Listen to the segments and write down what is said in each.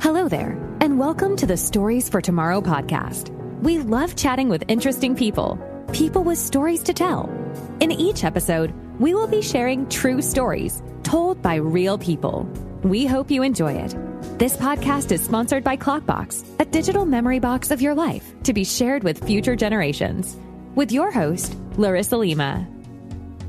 Hello there, and welcome to the Stories for Tomorrow podcast. We love chatting with interesting people with stories to tell. In each episode, we will be sharing true stories told by real people. We hope you enjoy it. This podcast is sponsored by Clockbox, a digital memory box of your life to be shared with future generations. With your host, Larissa Lima.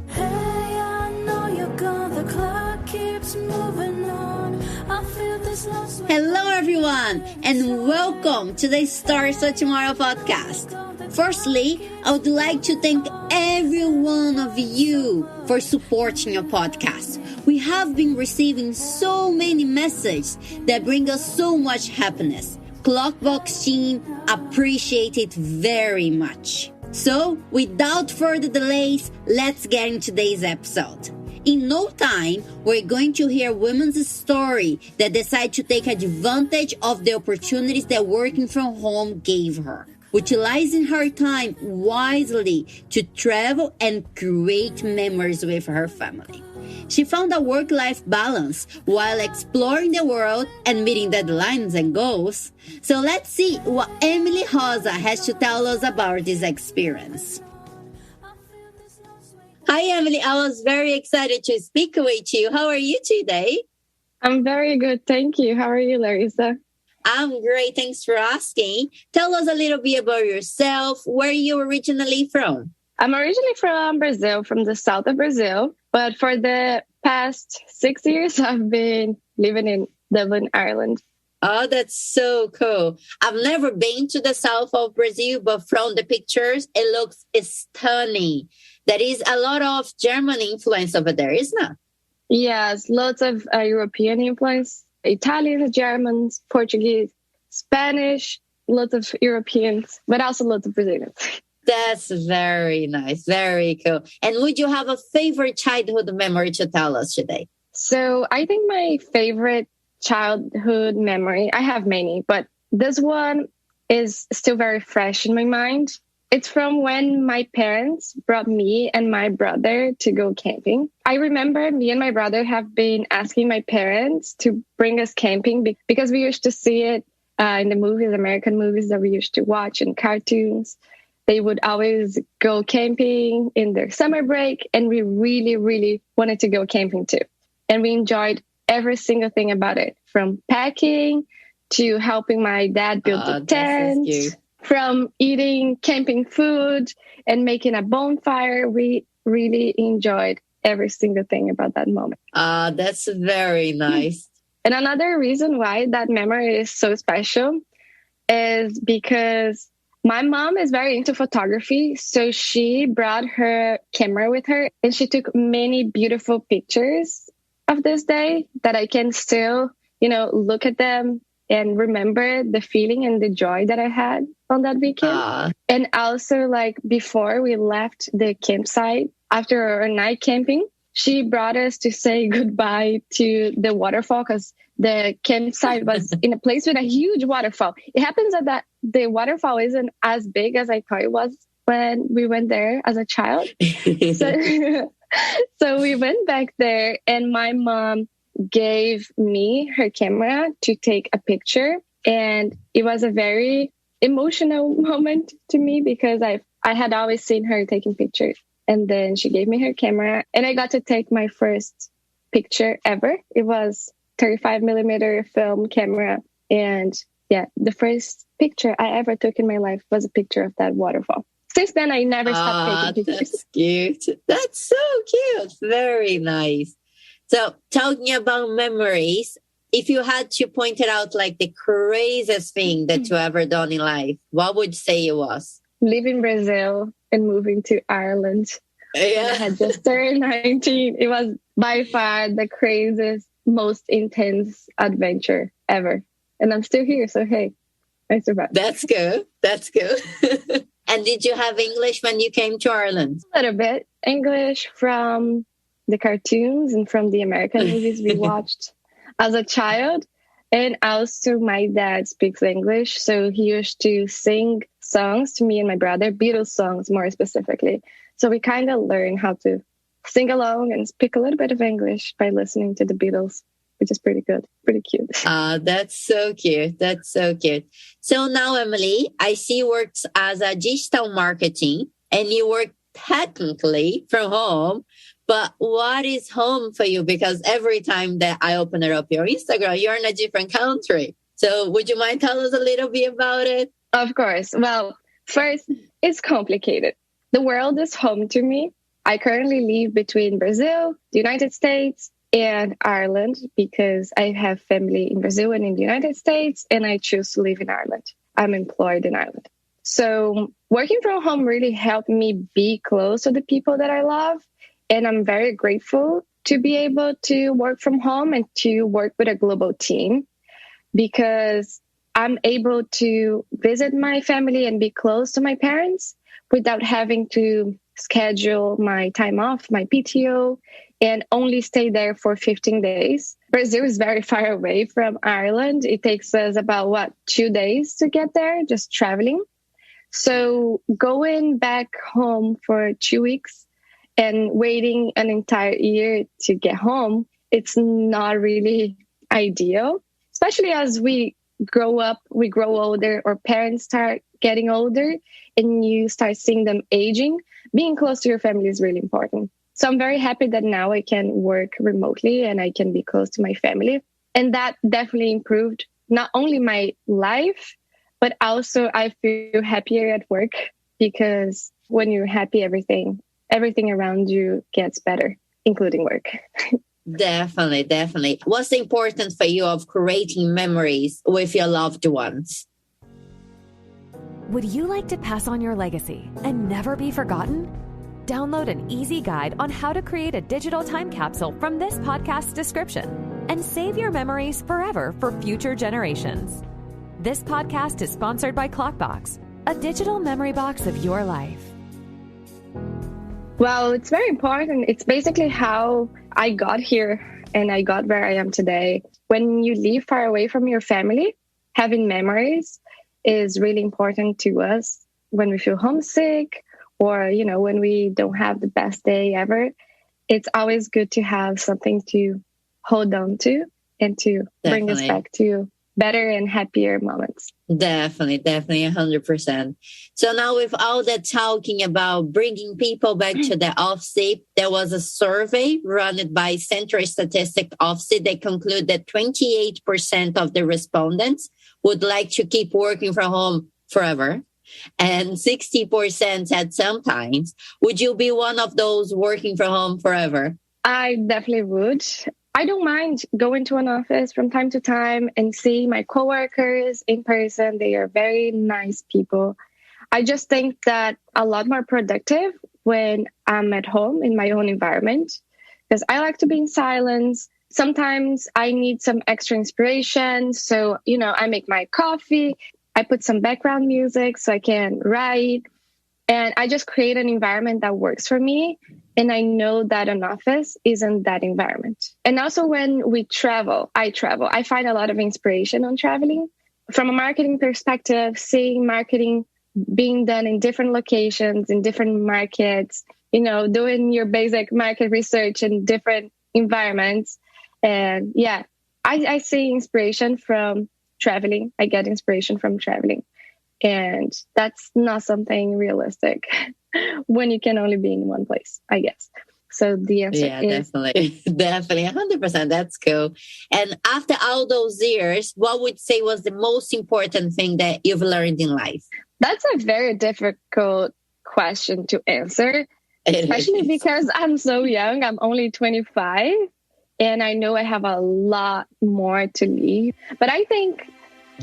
Hey, I know you're gone, the clock keeps moving on. I feel this lost. Hello everyone, and welcome to the Stories for Tomorrow podcast. Firstly, I would like to thank every one of you for supporting our podcast. We have been receiving so many messages that bring us so much happiness. Clockbox team appreciate it very much. So, without further delays, let's get into today's episode. In no time, we're going to hear women's story that decide to take advantage of the opportunities that working from home gave her, utilizing her time wisely to travel and create memories with her family. She found a work-life balance while exploring the world and meeting deadlines and goals. So let's see what Emille Rosa has to tell us about this experience. Hi, Emily. I was very excited to speak with you. How are you today? I'm very good. Thank you. How are you, Larissa? I'm great. Thanks for asking. Tell us a little bit about yourself. Where are you originally from? I'm originally from Brazil, from the south of Brazil. But for the past 6 years, I've been living in Dublin, Ireland. Oh, that's so cool. I've never been to the south of Brazil, but from the pictures, it looks stunning. There is a lot of German influence over there, isn't it? Yes, lots of European influence. Italians, Germans, Portuguese, Spanish, lots of Europeans, but also lots of Brazilians. That's very nice. Very cool. And would you have a favorite childhood memory to tell us today? So I think my favorite childhood memory, I have many, but this one is still very fresh in my mind. It's from when my parents brought me and my brother to go camping. I remember me and my brother have been asking my parents to bring us camping because we used to see it in the movies, American movies that we used to watch and cartoons. They would always go camping in their summer break, and we really, really wanted to go camping too. And we enjoyed every single thing about it, from packing to helping my dad build the tent, from eating camping food and making a bonfire. We really enjoyed every single thing about that moment. That's very nice. And another reason why that memory is so special is because my mom is very into photography, so she brought her camera with her and she took many beautiful pictures of this day that I can still, look at them and remember the feeling and the joy that I had on that weekend. And also, before we left the campsite, after our night camping, she brought us to say goodbye to the waterfall because the campsite was in a place with a huge waterfall. It happens that the waterfall isn't as big as I thought it was when we went there as a child. So we went back there and my mom gave me her camera to take a picture. And it was a very emotional moment to me because I had always seen her taking pictures. And then she gave me her camera and I got to take my first picture ever. It was 35 millimeter film camera. And yeah, the first picture I ever took in my life was a picture of that waterfall. Since then, I never stopped taking pictures. That's cute. That's so cute. Very nice. So talking about memories, if you had to point it out the craziest thing that you ever done in life, what would you say it was? Leaving Brazil and moving to Ireland. Yeah. I had just turned 19. It was by far the craziest, most intense adventure ever. And I'm still here. So, hey, I survived. That's good. That's good. And did you have English when you came to Ireland? A little bit. English from the cartoons and from the American movies we watched as a child. And also my dad speaks English. So he used to sing songs to me and my brother, Beatles songs more specifically. So we kind of learned how to sing along and speak a little bit of English by listening to the Beatles. which is pretty good, pretty cute. That's so cute. That's so cute. So now, Emily, I see you works as a digital marketing and you work technically from home. But what is home for you? Because every time that I open it up your Instagram, you're in a different country. So would you mind tell us a little bit about it? Of course. Well, first, it's complicated. The world is home to me. I currently live between Brazil, the United States, and Ireland because I have family in Brazil and in the United States, and I choose to live in Ireland. I'm employed in Ireland. So working from home really helped me be close to the people that I love. And I'm very grateful to be able to work from home and to work with a global team because I'm able to visit my family and be close to my parents without having to schedule my time off, my PTO, and only stay there for 15 days. Brazil is very far away from Ireland. It takes us about, 2 days to get there, just traveling. So going back home for 2 weeks and waiting an entire year to get home, it's not really ideal, especially as we grow up, we grow older, or parents start getting older and you start seeing them aging. Being close to your family is really important. So I'm very happy that now I can work remotely and I can be close to my family. And that definitely improved not only my life, but also I feel happier at work because when you're happy, everything around you gets better, including work. Definitely, definitely. What's important for you of creating memories with your loved ones? Would you like to pass on your legacy and never be forgotten? Download an easy guide on how to create a digital time capsule from this podcast's description and save your memories forever for future generations. This podcast is sponsored by Clockbox, a digital memory box of your life. Well, it's very important. It's basically how I got here and I got where I am today. When you live far away from your family, having memories is really important to us. When we feel homesick or, when we don't have the best day ever, it's always good to have something to hold on to and to bring us back to better and happier moments. Definitely, 100%. So now with all that talking about bringing people back to the office, there was a survey run by Central Statistic Office that concluded that 28% of the respondents would like to keep working from home forever. And 60% said sometimes. Would you be one of those working from home forever? I definitely would. I don't mind going to an office from time to time and seeing my coworkers in person. They are very nice people. I just think that a lot more productive when I'm at home in my own environment because I like to be in silence. Sometimes I need some extra inspiration. So, I make my coffee. I put some background music so I can write. And I just create an environment that works for me. And I know that an office isn't that environment. And also when we travel, I find a lot of inspiration on traveling. From a marketing perspective, seeing marketing being done in different locations, in different markets, doing your basic market research in different environments. And I see inspiration from traveling. I get inspiration from traveling. And that's not something realistic when you can only be in one place, I guess. So the answer is... Definitely. 100%. That's cool. And after all those years, what would you say was the most important thing that you've learned in life? That's a very difficult question to answer, especially because I'm so young. I'm only 25 and I know I have a lot more to leave. But I think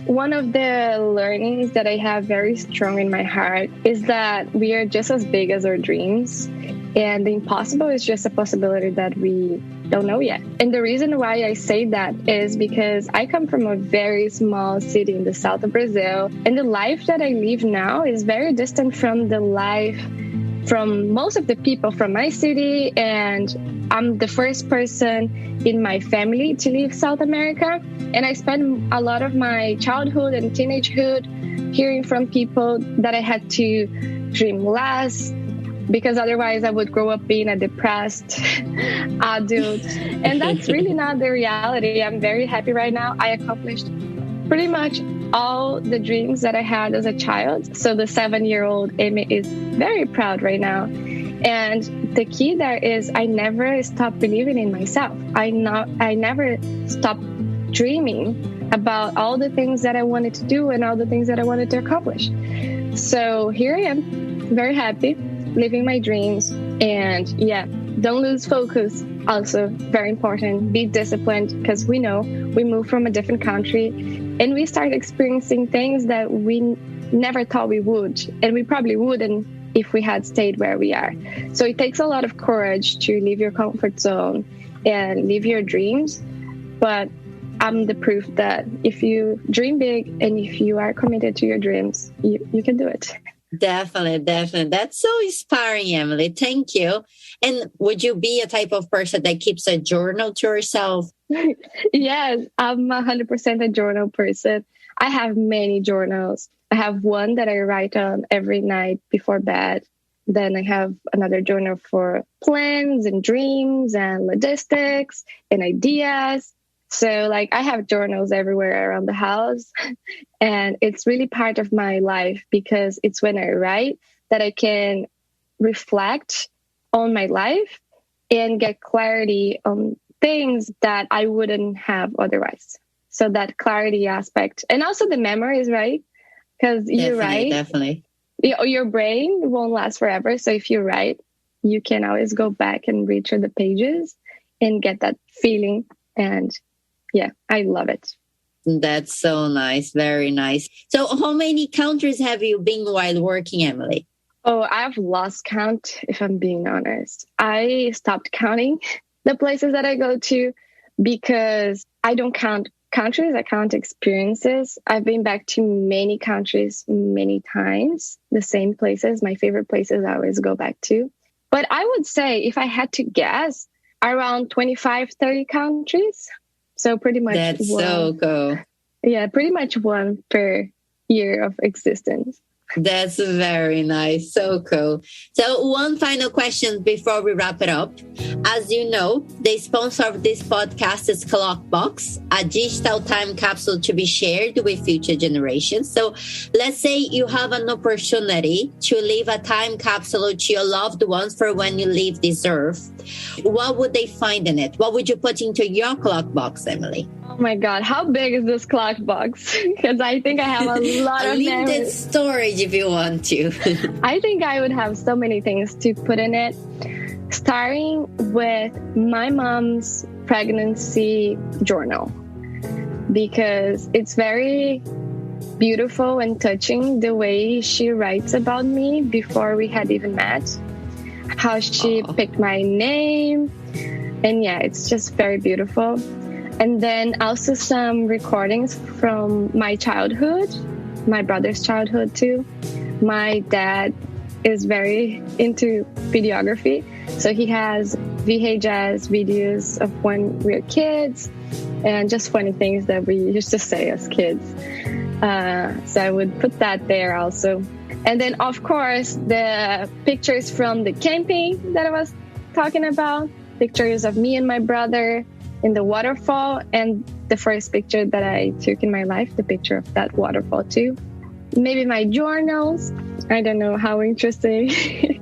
one of the learnings that I have very strong in my heart is that we are just as big as our dreams. And the impossible is just a possibility that we don't know yet. And the reason why I say that is because I come from a very small city in the south of Brazil. And the life that I live now is very distant from the life from most of the people from my city. And I'm the first person in my family to leave South America. And I spent a lot of my childhood and teenagehood hearing from people that I had to dream less, because otherwise I would grow up being a depressed adult. And that's really not the reality. I'm very happy right now. I accomplished pretty much all the dreams that I had as a child. So the 7-year-old Amy is very proud right now. And the key there is I never stopped believing in myself. I never stopped dreaming about all the things that I wanted to do and all the things that I wanted to accomplish. So here I am, very happy, living my dreams. And yeah, don't lose focus. Also very important. Be disciplined, because we know we move from a different country and we start experiencing things that we never thought we would. And we probably wouldn't if we had stayed where we are. So it takes a lot of courage to leave your comfort zone and live your dreams. But I'm the proof that if you dream big and if you are committed to your dreams, you can do it. Definitely. That's so inspiring, Emille. Thank you. And would you be a type of person that keeps a journal to yourself? Yes, I'm 100% a journal person. I have many journals. I have one that I write on every night before bed. Then I have another journal for plans and dreams and logistics and ideas. So like I have journals everywhere around the house, and it's really part of my life because it's when I write that I can reflect on my life and get clarity on things that I wouldn't have otherwise. So that clarity aspect, and also the memories, right? Because you write, definitely. Your brain won't last forever. So if you write, you can always go back and read through the pages and get that feeling. And yeah, I love it. That's so nice. Very nice. So how many countries have you been while working, Emille? Oh, I've lost count, if I'm being honest. I stopped counting the places that I go to because I don't count countries, I count experiences. I've been back to many countries many times, the same places, my favorite places I always go back to. But I would say, if I had to guess, around 25, 30 countries. So pretty much That's so cool. Yeah, pretty much one per year of existence. That's very nice. So cool. So one final question before we wrap it up. As you know, the sponsor of this podcast is Clockbox, a digital time capsule to be shared with future generations. So let's say you have an opportunity to leave a time capsule to your loved ones for when you leave this earth. What would they find in it? What would you put into your Clockbox, Emille? Oh my God, how big is this Clockbox? Because I think I have a lot of limited storage if you want to. I think I would have so many things to put in it, starting with my mom's pregnancy journal, because it's very beautiful and touching the way she writes about me before we had even met, how she picked my name. And yeah, it's just very beautiful. And then also some recordings from my childhood, my brother's childhood too. My dad is very into videography. So he has VHS videos of when we were kids and just funny things that we used to say as kids. So I would put that there also. And then, of course, the pictures from the camping that I was talking about, pictures of me and my brother in the waterfall, and the first picture that I took in my life, the picture of that waterfall too. Maybe my journals. I don't know how interesting it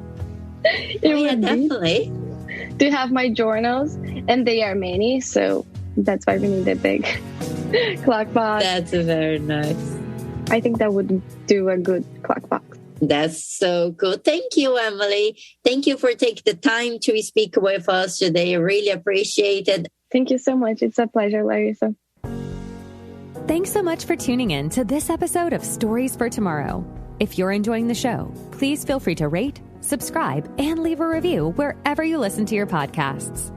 would definitely be to have my journals, and they are many, so that's why we need a big clock box. That's very nice. I think that would do a good clock box. That's so cool. Thank you, Emille. Thank you for taking the time to speak with us today. I really appreciate it. Thank you so much. It's a pleasure, Larissa. Thanks so much for tuning in to this episode of Stories for Tomorrow. If you're enjoying the show, please feel free to rate, subscribe, and leave a review wherever you listen to your podcasts.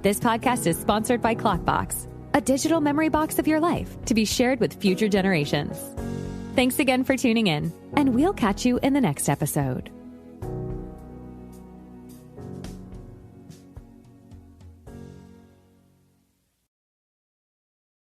This podcast is sponsored by Clockbox, a digital memory box of your life to be shared with future generations. Thanks again for tuning in, and we'll catch you in the next episode.